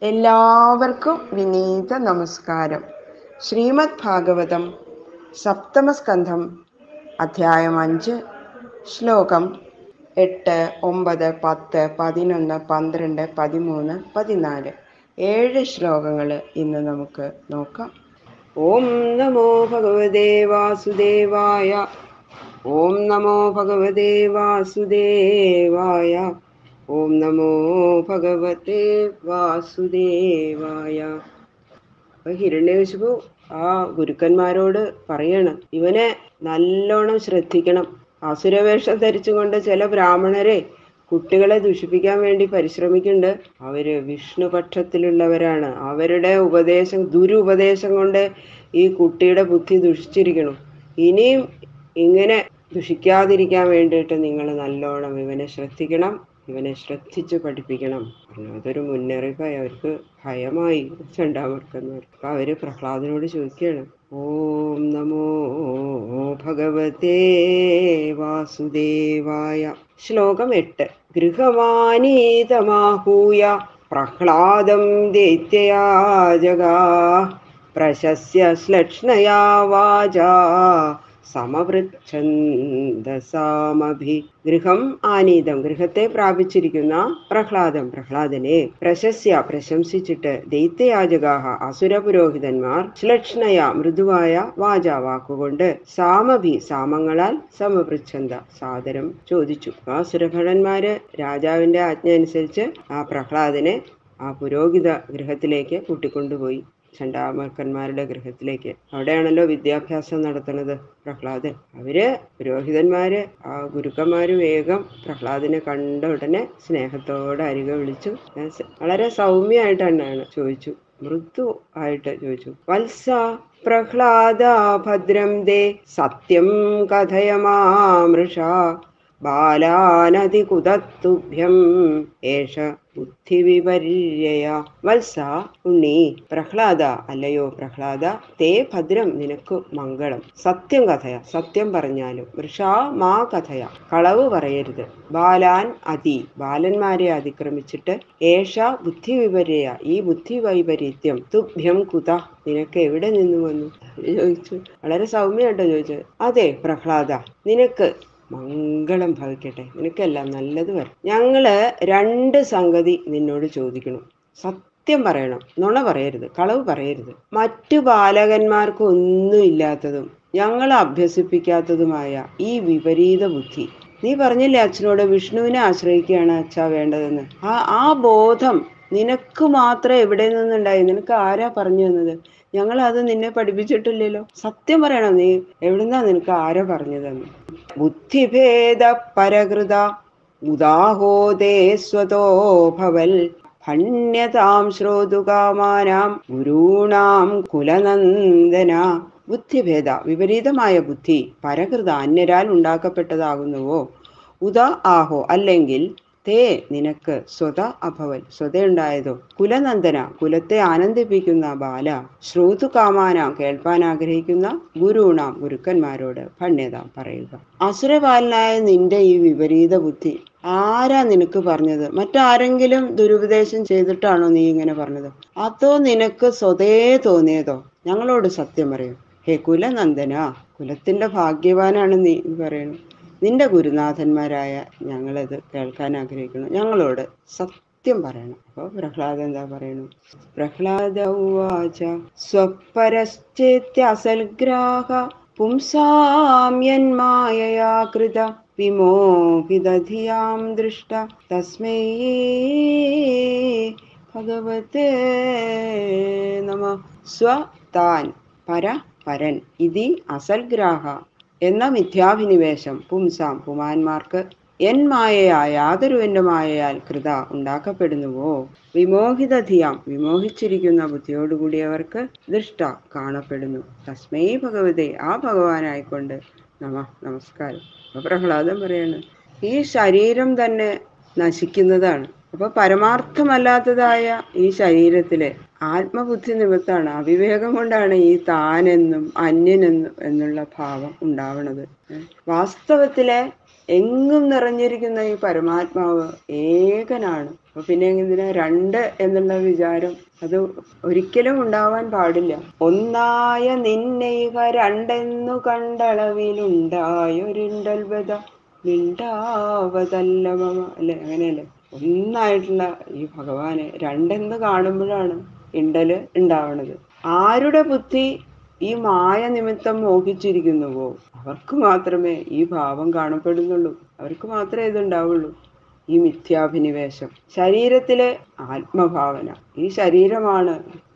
എല്ലാവർക്കും വിനീത നമസ്കാരം. ശ്രീമദ് ഭാഗവതം സപ്തമസ്കന്ധം അധ്യായം 5 ശ്ലോകം 8, 9, 10, 11, 12, 13, 14 7 ശ്ലോകങ്ങൾ ഇന്ന് നമുക്ക് നോക്കാം. ഓം നമോ ഭഗവതേ വാസുദേവായ. ഓം നമോ ഭഗവതേ വാസുദേവായ. ഓം നമോ ഭഗവതേ വാസുദേവായ. അപ്പൊ ഹിരണ്യകശിപു ആ ഗുരുക്കന്മാരോട് പറയണം, ഇവനെ നല്ലോണം ശ്രദ്ധിക്കണം. അസുരവേഷം ധരിച്ചുകൊണ്ട് ചില ബ്രാഹ്മണരെ കുട്ടികളെ ദുഷിപ്പിക്കാൻ വേണ്ടി പരിശ്രമിക്കുന്നുണ്ട്. അവര് വിഷ്ണുപക്ഷത്തിലുള്ളവരാണ്. അവരുടെ ദുരുപദേശം കൊണ്ട് ഈ കുട്ടിയുടെ ബുദ്ധി ദുഷിച്ചിരിക്കണം. ഇനിയും ഇങ്ങനെ ദുഷിക്കാതിരിക്കാൻ വേണ്ടിയിട്ട് നിങ്ങൾ നല്ലോണം ഇവനെ ശ്രദ്ധിക്കണം, ഇവനെ ശ്രദ്ധിച്ച് പഠിപ്പിക്കണം. അതൊരു മുന്നറിയിപ്പായി. അവർക്ക് ഭയമായി ചണ്ടാമർക്കന്മാർ. അപ്പൊ അവര് പ്രഹ്ലാദനോട് ചോദിക്കുകയാണ്, ഓം നമോ ഭഗവതേ വാസുദേവായ. ശ്ലോകം 8. ഗൃഹമാനീതമാഹൂയ പ്രഹ്ലാദം ദൈത്യയാജഗാ പ്രശസ്യ ശ്ലക്ഷ്ണയാ വാചാ സമവൃച്ഛന്ദസാമഭി. ഗൃഹം ആനീതം, ഗൃഹത്തെ പ്രാപിച്ചിരിക്കുന്ന പ്രഹ്ലാദനെ പ്രശംസിച്ചിട്ട് ദൈത്യയാജകാഹ അസുരപുരോഹിതന്മാർ ശ്ലക്ഷ്ണയ മൃദുവായ വാച വാക്കുകൊണ്ട് സാമഭി സാമങ്ങളാൽ സമവൃച്ഛന്ദ സാദരം ചോദിച്ചു. ആ സുരഭടന്മാര് രാജാവിന്റെ ആജ്ഞ അനുസരിച്ച് ആ പ്രഹ്ലാദനെ ആ പുരോഹിത ഗൃഹത്തിലേക്ക് കൂട്ടിക്കൊണ്ടുപോയി. ചണ്ടാമർക്കന്മാരുടെ ഗൃഹത്തിലേക്ക്. അവിടെയാണല്ലോ വിദ്യാഭ്യാസം നടത്തുന്നത് പ്രഹ്ലാദൻ. അവര് പുരോഹിതന്മാര് ആ ഗുരുക്കന്മാര് വേഗം പ്രഹ്ലാദനെ കണ്ട ഉടനെ സ്നേഹത്തോടെ അരികെ വിളിച്ചു. വളരെ സൗമ്യമായിട്ടാണ് ചോദിച്ചു, മൃദു ആയിട്ട് ചോദിച്ചു. വത്സ പ്രഹ്ലാദ ഭദ്രം ദേ സത്യം കഥയമാമൃഷ ബാലാനതികുതത്തുഭ്യം ഏഷ ബുദ്ധിവിപര്യയ. വത്സ ഉണ്ണി, പ്രഹ്ലാദ അല്ലയോ പ്രഹ്ലാദ, തേ ഭദ്രം നിനക്ക് മംഗളം. സത്യം കഥയ, സത്യം പറഞ്ഞാലും. വൃഷാ മാ കഥയ, കളവ് പറയരുത്. ബാലാൻ ബാലന്മാരെ അതിക്രമിച്ചിട്ട് ഏഷ ബുദ്ധിവിപര്യ, ഈ ബുദ്ധി വൈപരീത്യം തുഭ്യം കുത, നിനക്ക് എവിടെ നിന്ന് വന്നു ചോദിച്ചു. വളരെ സൗമ്യമായിട്ടോ ചോദിച്ചത്. അതെ പ്രഹ്ലാദ, നിനക്ക് മംഗളം ഭവിക്കട്ടെ, നിനക്കെല്ലാം നല്ലത് വരും. ഞങ്ങള് 2 സംഗതി നിന്നോട് ചോദിക്കണം. സത്യം പറയണം, നുണ പറയരുത്, കളവ് പറയരുത്. മറ്റു ബാലകന്മാർക്ക് ഒന്നും ഇല്ലാത്തതും ഞങ്ങൾ അഭ്യസിപ്പിക്കാത്തതുമായ ഈ വിപരീത ബുദ്ധി. നീ പറഞ്ഞില്ലേ അച്ഛനോട് വിഷ്ണുവിനെ ആശ്രയിക്കുകയാണ് അച്ഛാ വേണ്ടതെന്ന്. ആ ബോധം നിനക്ക് മാത്രം എവിടെ നിന്നുണ്ടായി? നിനക്ക് ആരാ പറഞ്ഞു തന്നത്? ഞങ്ങൾ അത് നിന്നെ പഠിപ്പിച്ചിട്ടില്ലല്ലോ. സത്യം പറയണം, നീ എവിടുന്നാ, നിനക്ക് ആരാ പറഞ്ഞു തന്നു? ബുദ്ധിഭേദ പരകൃത ഉദാഹോദേ സ്വതോ ഭവൽ ഭണ്യതാം ശ്രോതുകാമാനാം ഗുരൂണാം കുലനന്ദന. ബുദ്ധിഭേദ, വിപരീതമായ ബുദ്ധി, പരകൃത അന്യരാൽ ഉണ്ടാക്കപ്പെട്ടതാകുന്നുവോ, ഉദ ആഹോ അല്ലെങ്കിൽ തേ നിനക്ക് സ്വത അഭവൽ സ്വതയുണ്ടായതോ, കുലനന്ദന കുലത്തെ ആനന്ദിപ്പിക്കുന്ന ബാല, ശ്രോതുകാമാന കേൾപ്പാൻ ആഗ്രഹിക്കുന്ന ഗുരുണാം ഗുരുക്കന്മാരോട് ഭണ്യത പറയുക. അസുരപാലനായ നിന്റെ ഈ വിപരീത ബുദ്ധി ആരാ നിനക്ക് പറഞ്ഞത്? മറ്റാരെങ്കിലും ദുരുപദേശം ചെയ്തിട്ടാണോ നീ ഇങ്ങനെ പറഞ്ഞത്? അതോ നിനക്ക് സ്വതേ തോന്നിയതോ? ഞങ്ങളോട് സത്യം പറയൂ. ഹേ കുലനന്ദന, കുലത്തിന്റെ ഭാഗ്യവാനാണ് നീ പറയണു. നിന്റെ ഗുരുനാഥന്മാരായ ഞങ്ങളത് കേൾക്കാൻ ആഗ്രഹിക്കുന്നു. ഞങ്ങളോട് സത്യം പറയണം. അപ്പൊ പ്രഹ്ലാദൻ എന്താ പറയണു? പ്രഹ്ലാദ ഉവാച സ്വപരശ്ചേത്യസൽഗ്രാഹ പുംസാമ്യന്മായയാ കൃത വിമോഹിതധിയാം ദൃഷ്ട തസ്മൈ ഭഗവതേ നമഃ. സ്വതാൻ പരൻ ഇതി അസൽഗ്രാഹ എന്ന മിഥ്യാഭിനിവേശം പുംസാം പുമാന്മാർക്ക് എൻ മായയായ യാതൊരുവന്റെ മായയാൽ കൃത ഉണ്ടാക്കപ്പെടുന്നുവോ, വിമോഹിതധിയാം വിമോഹിച്ചിരിക്കുന്ന ബുദ്ധിയോടുകൂടിയവർക്ക് ദൃഷ്ട കാണപ്പെടുന്നു. തസ്മൈ ഭഗവതേ ആ ഭഗവാനായിക്കൊണ്ട് നമസ്കാരം. അപ്പൊ പ്രഹ്ലാദൻ പറയാണ്, ഈ ശരീരം തന്നെ നശിക്കുന്നതാണ്. അപ്പൊ പരമാർത്ഥമല്ലാത്തതായ ഈ ശരീരത്തിലെ ആത്മബുദ്ധി നിമിത്താണ്, അവിവേകം കൊണ്ടാണ് ഈ താനെന്നും അന്യനെന്നും എന്നുള്ള ഭാവം ഉണ്ടാവണത്. വാസ്തവത്തിലെ എങ്ങും നിറഞ്ഞിരിക്കുന്ന ഈ പരമാത്മാവ് ഏകനാണ്. അപ്പൊ പിന്നെ എന്തിനാ രണ്ട് എന്നുള്ള വിചാരം? അത് ഒരിക്കലും ഉണ്ടാവാൻ പാടില്ല. ഒന്നായ നിന്നയിക രണ്ടെന്നു കണ്ടളവിലുണ്ടായൊരിണ്ടൽവത മിണ്ടാവതല്ല മമ, അല്ലെ? അങ്ങനെയല്ലേ? ഒന്നായിട്ടുള്ള ഈ ഭഗവാനെ രണ്ടെന്ന് കാണുമ്പോഴാണ് ഇണ്ടല് ഉണ്ടാവണത്. ആരുടെ ബുദ്ധി ഈ മായ നിമിത്തം മോഹിച്ചിരിക്കുന്നുവോ അവർക്ക് മാത്രമേ ഈ ഭാവം കാണപ്പെടുന്നുള്ളൂ. അവർക്ക് മാത്രമേ ഇതുണ്ടാവുള്ളൂ, ഈ മിഥ്യാഭിനിവേശം. ശരീരത്തിലെ ആത്മഭാവന, ഈ ശരീരമാണ്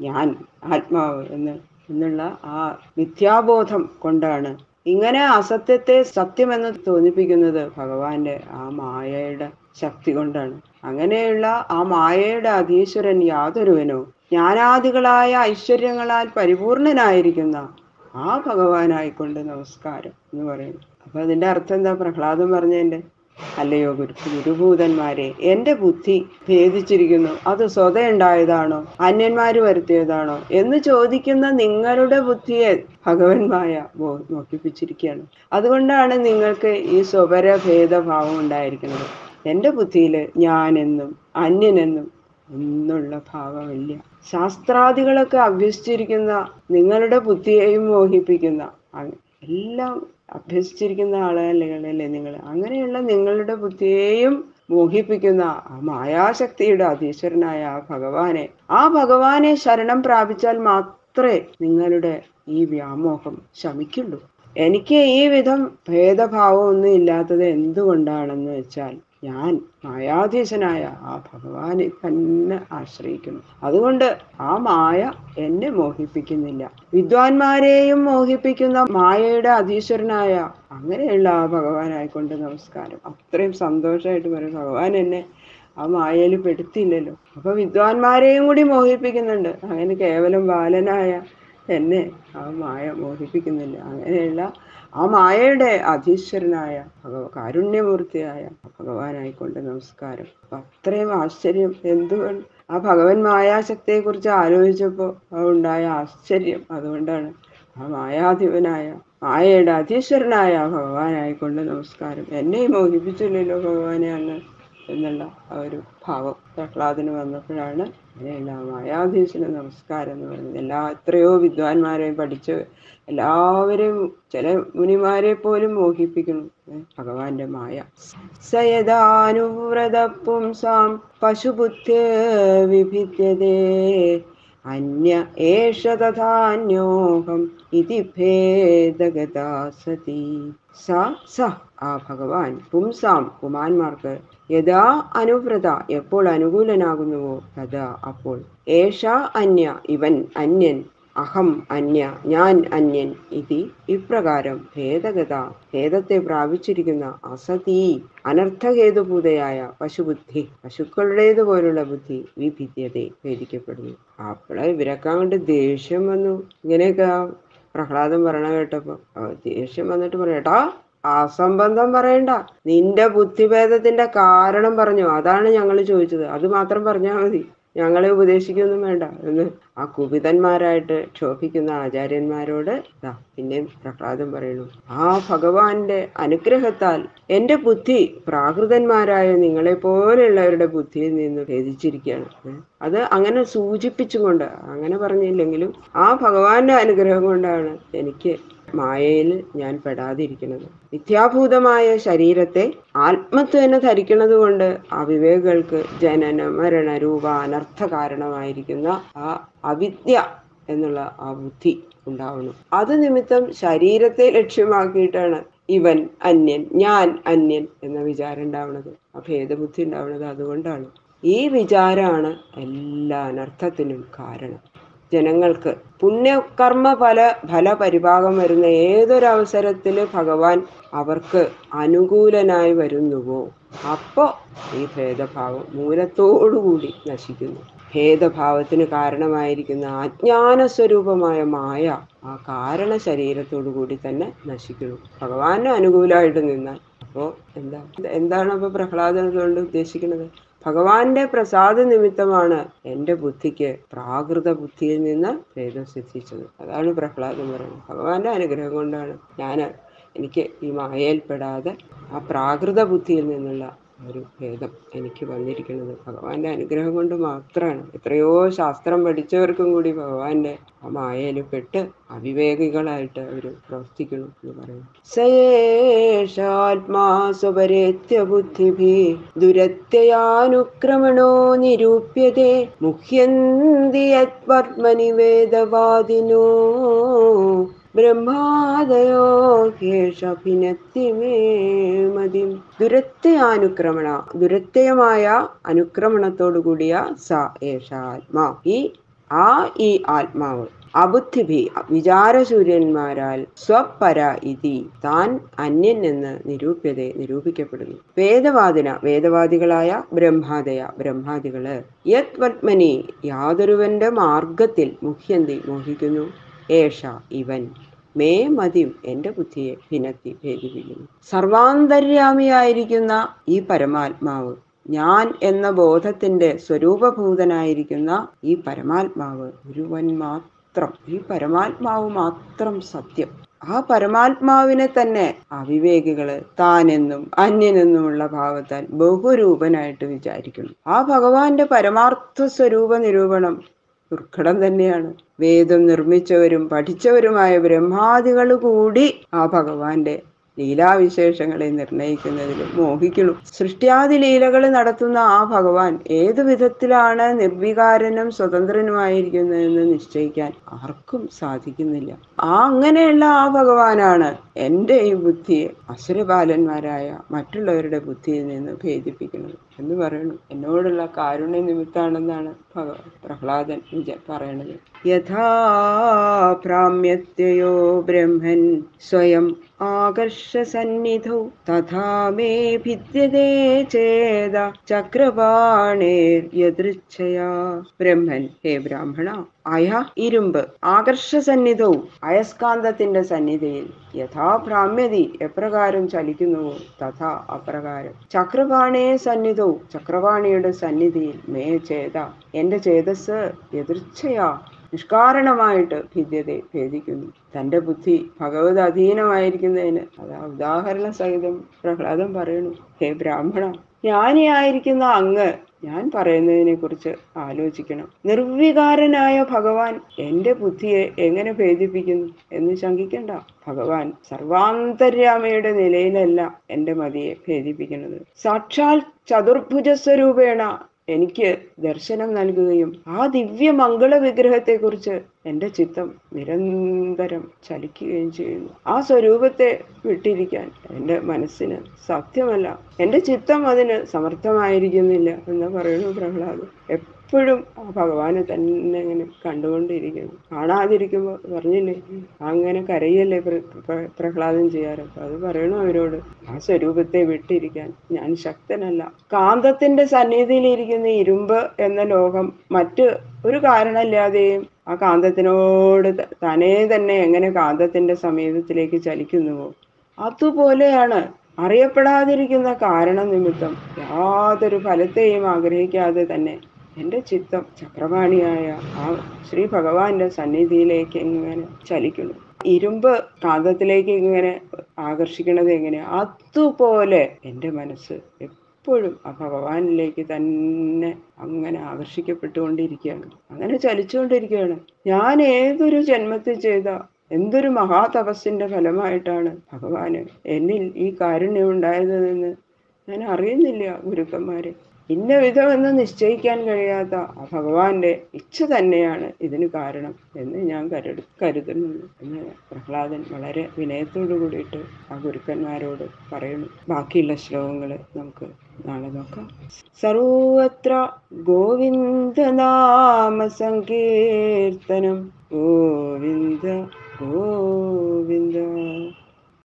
ഞാൻ, ആത്മാവ് എന്നുള്ള ആ മിഥ്യാബോധം കൊണ്ടാണ് ഇങ്ങനെ അസത്യത്തെ സത്യമെന്ന് തോന്നിപ്പിക്കുന്നത്. ഭഗവാന്റെ ആ മായയുടെ ശക്തി കൊണ്ടാണ്. അങ്ങനെയുള്ള ആ മായയുടെ അധീശ്വരൻ യാതൊരുവനോ ജ്ഞാനാദികളായ ഐശ്വര്യങ്ങളാൽ പരിപൂർണനായിരിക്കുന്ന ആ ഭഗവാനായിക്കൊണ്ട് നമസ്കാരം എന്ന് പറയുന്നു. അപ്പൊ അതിന്റെ അർത്ഥം എന്താ? പ്രഹ്ലാദൻ പറഞ്ഞതിന്റെ അല്ലയോ ഗുരുഭൂതന്മാരെ, എന്റെ ബുദ്ധി ഭേദിച്ചിരിക്കുന്നു, അത് സ്വതയുണ്ടായതാണോ അന്യന്മാര് വരുത്തിയതാണോ എന്ന് ചോദിക്കുന്ന നിങ്ങളുടെ ബുദ്ധിയെ ഭഗവന്മായ മോഹിപ്പിച്ചിരിക്കുകയാണ്. അതുകൊണ്ടാണ് നിങ്ങൾക്ക് ഈ സ്വപര ഭേദഭാവം ഉണ്ടായിരിക്കുന്നത്. എന്റെ ബുദ്ധിയില് ഞാനെന്നും അന്യനെന്നും എന്നുള്ള ഭാവമില്ല. ശാസ്ത്രാദികളൊക്കെ അഭ്യസിച്ചിരിക്കുന്ന നിങ്ങളുടെ ബുദ്ധിയെയും മോഹിപ്പിക്കുന്ന എല്ലാം അഭ്യസിച്ചിരിക്കുന്ന ആളുകളല്ലേ നിങ്ങൾ? അങ്ങനെയുള്ള നിങ്ങളുടെ ബുദ്ധിയെയും മോഹിപ്പിക്കുന്ന ആ മായാശക്തിയുടെ അധീശ്വരനായ ആ ഭഗവാനെ ശരണം പ്രാപിച്ചാൽ മാത്രമേ നിങ്ങളുടെ ഈ വ്യാമോഹം ശമിക്കുള്ളൂ. എനിക്ക് ഈ വിധം ഭേദഭാവമൊന്നും ഇല്ലാത്തത് എന്തുകൊണ്ടാണെന്ന് വെച്ചാൽ ഞാൻ മായാധീശനായ ആ ഭഗവാനെ തന്നെ ആശ്രയിക്കുന്നു. അതുകൊണ്ട് ആ മായ എന്നെ മോഹിപ്പിക്കുന്നില്ല. വിദ്വാൻമാരെയും മോഹിപ്പിക്കുന്ന മായയുടെ അധീശ്വരനായ അങ്ങനെയുള്ള ആ ഭഗവാനായിക്കൊണ്ട് നമസ്കാരം. അത്രയും സന്തോഷമായിട്ട് പറയും, ഭഗവാൻ എന്നെ ആ മായയിൽ പെടുത്തിയില്ലല്ലോ. അപ്പൊ വിദ്വാൻമാരെയും കൂടി മോഹിപ്പിക്കുന്നുണ്ട്. അങ്ങനെ കേവലം ബാലനായ എന്നെ ആ മായ മോഹിപ്പിക്കുന്നില്ല. അങ്ങനെയുള്ള ആ മായയുടെ അധീശ്വരനായ കാരുണ്യമൂർത്തിയായ ഭഗവാനായിക്കൊണ്ട് നമസ്കാരം. അപ്പൊ അത്രയും ആശ്ചര്യം എന്തുകൊണ്ട് ആ ഭഗവൻ മായാശക്തിയെ കുറിച്ച് ആലോചിച്ചപ്പോൾ ഉണ്ടായ ആശ്ചര്യം അതുകൊണ്ടാണ്. ആ മായാധിപനായ മായയുടെ അധീശ്വരനായ ഭഗവാനായിക്കൊണ്ട് നമസ്കാരം. എന്നെ മോഹിപ്പിച്ചില്ലല്ലോ ഭഗവാനെ അങ്ങ് എന്നുള്ള ആ ഒരു ഭാവം പ്രഹ്ലാദന് വന്നപ്പോഴാണ് അങ്ങനെയുള്ള മായാധീശന് നമസ്കാരം എന്ന് പറയുന്നത്. എത്രയോ വിദ്വാൻമാരെയും പഠിച്ച് എല്ലാവരെയും, ചില മുനിമാരെ പോലും മോഹിപ്പിക്കുന്നു ഭഗവാന്റെ മായ. സയദാനുവ്രത പുംസാം പശുബുദ്ധേ വിഭിദ്യതേ അന്യ ഏഷ തഥാന്യോഹം ഇതി ഭേദഗതാ സതി. സ ആ ഭഗവാൻ പുംസാം പുമാന്മാർക്ക് യഥാ അനുവ്രത എപ്പോൾ അനുകൂലനാകുന്നുവോ തഥാ അപ്പോൾ ഏഷ അന്യ ഇവൻ അന്യൻ അഹം അന്യ ഞാൻ അന്യൻ ഇതി ഇപ്രകാരം ഭേദഗത ഭേദത്തെ പ്രാപിച്ചിരിക്കുന്ന അസതീ അനർത്ഥഹേതുഭൂതയായ പശുബുദ്ധി പശുക്കളുടേതുപോലുള്ള ബുദ്ധി വിഭിദ്യതയെ ഭേദിക്കപ്പെടുന്നു. അപ്പോഴെ ഇവരൊക്കെ അങ്ങോട്ട് ദേഷ്യം വന്നു. ഇങ്ങനെയൊക്കെ പ്രഹ്ലാദൻ പറയണ കേട്ടപ്പോ ദേഷ്യം വന്നിട്ട് പറയട്ടാ, അസംബന്ധം പറയണ്ട, നിന്റെ ബുദ്ധിഭേദത്തിന്റെ കാരണം പറഞ്ഞു, അതാണ് ഞങ്ങൾ ചോദിച്ചത്, അത് മാത്രം പറഞ്ഞാൽ മതി, ഞങ്ങളെ ഉപദേശിക്കൊന്നും വേണ്ട എന്ന് ആ കുപിതന്മാരായിട്ട് ക്ഷോഭിക്കുന്ന ആചാര്യന്മാരോട് പിന്നെ പ്രഹ്ലാദൻ പറയുന്നു, ആ ഭഗവാന്റെ അനുഗ്രഹത്താൽ എന്റെ ബുദ്ധി പ്രാകൃതന്മാരായ നിങ്ങളെ പോലെയുള്ളവരുടെ ബുദ്ധിയിൽ നിന്ന് ഭേദിച്ചിരിക്കുകയാണ്. അത് അങ്ങനെ സൂചിപ്പിച്ചുകൊണ്ട്, അങ്ങനെ പറഞ്ഞില്ലെങ്കിലും ആ ഭഗവാന്റെ അനുഗ്രഹം കൊണ്ടാണ് എനിക്ക് മായയിൽ ഞാൻ പെടാതിരിക്കുന്നത്. മിഥ്യാഭൂതമായ ശരീരത്തെ ആത്മത്വനെ ധരിക്കുന്നത് കൊണ്ട് അവിവേകൾക്ക് ജനന മരണ രൂപ അനർത്ഥ കാരണമായിരിക്കുന്ന ആ അവിദ്യ എന്നുള്ള ആ ബുദ്ധി ഉണ്ടാവുന്നു. അത് നിമിത്തം ശരീരത്തെ ലക്ഷ്യമാക്കിയിട്ടാണ് ഇവൻ അന്യൻ ഞാൻ അന്യൻ എന്ന വിചാരം ഉണ്ടാവുന്നത്, ആ ഭേദബുദ്ധി ഉണ്ടാവുന്നത്. അതുകൊണ്ടാണ് ഈ വിചാരമാണ് എല്ലാ അനർത്ഥത്തിനും കാരണം. ജനങ്ങൾക്ക് പുണ്യകർമ്മ ഫലപരിഭാഗം വരുന്ന ഏതൊരവസരത്തിൽ ഭഗവാൻ അവർക്ക് അനുകൂലനായി വരുന്നുവോ അപ്പോ ഈ ഭേദഭാവം മൂലത്തോടുകൂടി നശിക്കുന്നു. ഭേദഭാവത്തിന് കാരണമായിരിക്കുന്ന അജ്ഞാന സ്വരൂപമായ മായ ആ കാരണ ശരീരത്തോടു കൂടി തന്നെ നശിക്കുന്നു, ഭഗവാന് അനുകൂലമായിട്ട് നിന്നാൽ. അപ്പോ എന്താണ് അപ്പൊ പ്രഹ്ലാദൻ കൊണ്ട് ഉദ്ദേശിക്കുന്നത്? ഭഗവാന്റെ പ്രസാദ നിമിത്തമാണ് എൻ്റെ ബുദ്ധിക്ക് പ്രാകൃത ബുദ്ധിയിൽ നിന്ന് ഭേദം സിദ്ധിച്ചത്. അതാണ് പ്രഹ്ലാദൻ പറയുന്നത്. ഭഗവാന്റെ അനുഗ്രഹം കൊണ്ടാണ് ഞാൻ എനിക്ക് ഈ മായയിൽപ്പെടാതെ ആ പ്രാകൃത ബുദ്ധിയിൽ നിന്നുള്ള ഒരു ഭേദം എനിക്ക് വന്നിരിക്കുന്നത് ഭഗവാന്റെ അനുഗ്രഹം കൊണ്ട് മാത്രമാണ്. എത്രയോ ശാസ്ത്രം പഠിച്ചവർക്കും കൂടി ഭഗവാന്റെ ആ മായയിൽ പെട്ട് അവിവേകികളായിട്ട് അവർ പ്രവർത്തിക്കണം എന്ന് പറയുന്നു. സയേഷാത്മാ സ്വപരേത്യ ബുദ്ധിഭി ദുരത്യയാനുക്രമണോ നിരൂപ്യതേ മുഹ്യന്തി യത്പത്മനി വേദവാദിനോ ബ്രഹ്മാദയോ കേശഭിനത്തി മേ മതിം. ദുരത്യയാനുക്രമണ, ദുരത്യമായ അനുക്രമണത്തോടു കൂടിയ സ ഏഷ ആത്മാ, ഈ ആത്മാവ് അബുദ്ധിഭി വിചാരശൂര്യന്മാരാൽ സ്വപര ഇതി താൻ അന്യൻ എന്ന് നിരൂപിക്കപ്പെടുന്നു. വേദവാദിന വേദവാദികളായ ബ്രഹ്മാദയ ബ്രഹ്മാദികള് യത് പത്മനി യാതൊരുവന്റെ മാർഗത്തിൽ മുഹ്യന്തി മോഹിക്കുന്നു, ഏഷ ഇവൻ മേ മതിം എന്റെ ബുദ്ധിയെ ഭിന്നത്തി ഭേദിപ്പിക്കുന്നു. സർവാന്തര്യാമിയായിരിക്കുന്ന ഈ പരമാത്മാവ്, ഞാൻ എന്ന ബോധത്തിന്റെ സ്വരൂപഭൂതനായിരിക്കുന്ന ഈ പരമാത്മാവ് ഒരുവൻ മാത്രം, ഈ പരമാത്മാവ് മാത്രം സത്യം. ആ പരമാത്മാവിനെ തന്നെ അവിവേകികള് താനെന്നും അന്യനെന്നുമുള്ള ഭാവത്താൽ ബഹുരൂപനായിട്ട് വിചാരിക്കുന്നു. ആ ഭഗവാന്റെ പരമാർത്ഥ സ്വരൂപ നിരൂപണം ദുർഘടം തന്നെയാണ്. വേദം നിർമ്മിച്ചവരും പഠിച്ചവരുമായ ബ്രഹ്മാദികൾ കൂടി ആ ഭഗവാന്റെ ലീലാവിശേഷങ്ങളെ നിർണയിക്കുന്നതിൽ മോഹിക്കുന്നു. സൃഷ്ടിയാദി ലീലകൾ നടത്തുന്ന ആ ഭഗവാൻ ഏതു വിധത്തിലാണ് നിർവികാരനും സ്വതന്ത്രനുമായിരിക്കുന്നതെന്ന് നിശ്ചയിക്കാൻ ആർക്കും സാധിക്കുന്നില്ല. അങ്ങനെയുള്ള ആ ഭഗവാനാണ് എൻ്റെ ഈ ബുദ്ധിയെ അസുരബാലന്മാരായ മറ്റുള്ളവരുടെ ബുദ്ധിയിൽ നിന്ന് ഭേദിപ്പിക്കുന്നത് എന്ന് പറയുന്നു. എന്നോടുള്ള കാരുണ്യ നിമിത്താണെന്നാണ് പ്രഹ്ലാദൻ പറയണത്. യഥാ പ്രാമ്യത്യയോ ബ്രഹ്മൻ സ്വയം ആകർഷ സന്നിധൗ തഥാ മേ ഭിദ്യതേ ചേത ചക്രപാണേർയദൃച്ഛയാ. ബ്രഹ്മൻ, ഹേ ബ്രാഹ്മണ, അയ ഇരുമ്പ്, ആകർഷ സന്നിധവും അയസ്കാന്തത്തിന്റെ സന്നിധിയിൽ, യഥാ ഭ്രാമ്യതി എപ്രകാരം ചലിക്കുന്നുവോ തഥാ അപ്രകാരം, ചക്രപാണേ സന്നിധവും ചക്രപാണിയുടെ സന്നിധിയിൽ, മേ ചേത എന്റെ ചേതസ്, എതിർച്ഛയാ നിഷ്കാരണമായിട്ട് ഭിദ്യതയെ ഭേദിക്കുന്നു. തന്റെ ബുദ്ധി ഭഗവത് അധീനമായിരിക്കുന്നതിന് അതാ ഉദാഹരണ സഹിതം പ്രഹ്ലാദൻ പറയുന്നു. ഹേ ബ്രാഹ്മണ, ജ്ഞാനിയായിരിക്കുന്ന അങ്ങ് ഞാൻ പറയുന്നതിനെ കുറിച്ച് ആലോചിക്കണം. നിർവികാരനായ ഭഗവാൻ എന്റെ ബുദ്ധിയെ എങ്ങനെ ഭേദിപ്പിക്കുന്നു എന്ന് ശങ്കിക്കണ്ട. ഭഗവാൻ സർവാന്തര്യാമയുടെ നിലയിലല്ല എന്റെ മതിയെ ഭേദിപ്പിക്കുന്നത്. സാക്ഷാൽ ചതുർഭുജ സ്വരൂപേണ എനിക്ക് ദർശനം നൽകുകയും ആ ദിവ്യ മംഗള വിഗ്രഹത്തെക്കുറിച്ച് എൻ്റെ ചിത്തം നിരന്തരം ചലിക്കുകയും ചെയ്യുന്നു. ആ സ്വരൂപത്തെ വിട്ടിരിക്കാൻ എൻ്റെ മനസ്സിന് സാധ്യമല്ല. എൻ്റെ ചിത്തം അതിന് സമർത്ഥമായിരിക്കുന്നില്ല എന്ന് പറയുന്നു പ്രഹ്ലാദൻ. എപ്പോഴും ആ ഭഗവാനെ തന്നെ ഇങ്ങനെ കണ്ടുകൊണ്ടിരിക്കുന്നു. കാണാതിരിക്കുമ്പോൾ പറഞ്ഞില്ലേ, അങ്ങനെ കരയല്ലേ പ്രഹ്ലാദൻ ചെയ്യാറ്. അത് പറയണു അവരോട്, ആ സ്വരൂപത്തെ വിട്ടിരിക്കാൻ ഞാൻ ശക്തനല്ല. കാന്തത്തിന്റെ സന്നിധിയിലിരിക്കുന്ന ഇരുമ്പ് എന്ന ലോകം മറ്റ് ഒരു കാരണമില്ലാതെയും ആ കാന്തത്തിനോട് തന്നെ എങ്ങനെ കാന്തത്തിന്റെ സമീപത്തിലേക്ക് ചലിക്കുന്നുവോ അതുപോലെയാണ് അറിയപ്പെടാതിരിക്കുന്ന കാരണ നിമിത്തം യാതൊരു ഫലത്തെയും ആഗ്രഹിക്കാതെ തന്നെ എൻ്റെ ചിത്തം ചക്രപാണിയായ ആ ശ്രീ ഭഗവാന്റെ സന്നിധിയിലേക്ക് ഇങ്ങനെ ചലിക്കുന്നു. ഇരുമ്പ് കാന്തത്തിലേക്ക് ഇങ്ങനെ ആകർഷിക്കണത് എങ്ങനെ, അതുപോലെ എൻ്റെ മനസ്സ് എപ്പോഴും ആ ഭഗവാനിലേക്ക് തന്നെ അങ്ങനെ ആകർഷിക്കപ്പെട്ടുകൊണ്ടിരിക്കുകയാണ്, അങ്ങനെ ചലിച്ചുകൊണ്ടിരിക്കുകയാണ്. ഞാൻ ഏതൊരു ജന്മത്തിൽ ചെയ്ത എന്തൊരു മഹാതപസ്സിന്റെ ഫലമായിട്ടാണ് ഭഗവാന് എന്നിൽ ഈ കാരുണ്യം ഉണ്ടായതെന്ന് ഞാൻ അറിയുന്നില്ല ഗുരുക്കന്മാരെ. ഇന്ന വിധമെന്ന് നിശ്ചയിക്കാൻ കഴിയാത്ത ആ ഭഗവാന്റെ ഇച്ഛ തന്നെയാണ് ഇതിന് കാരണം എന്ന് ഞാൻ കരുതുന്നു എന്ന് പ്രഹ്ലാദൻ വളരെ വിനയത്തോടു കൂടിയിട്ട് ആ ഗുരുക്കന്മാരോട് പറയുന്നു. ബാക്കിയുള്ള ശ്ലോകങ്ങൾ നമുക്ക് നാളെ നോക്കാം. സർവത്ര ഗോവിന്ദനാമ സങ്കീർത്തനം, ഗോവിന്ദ ഗോവിന്ദ.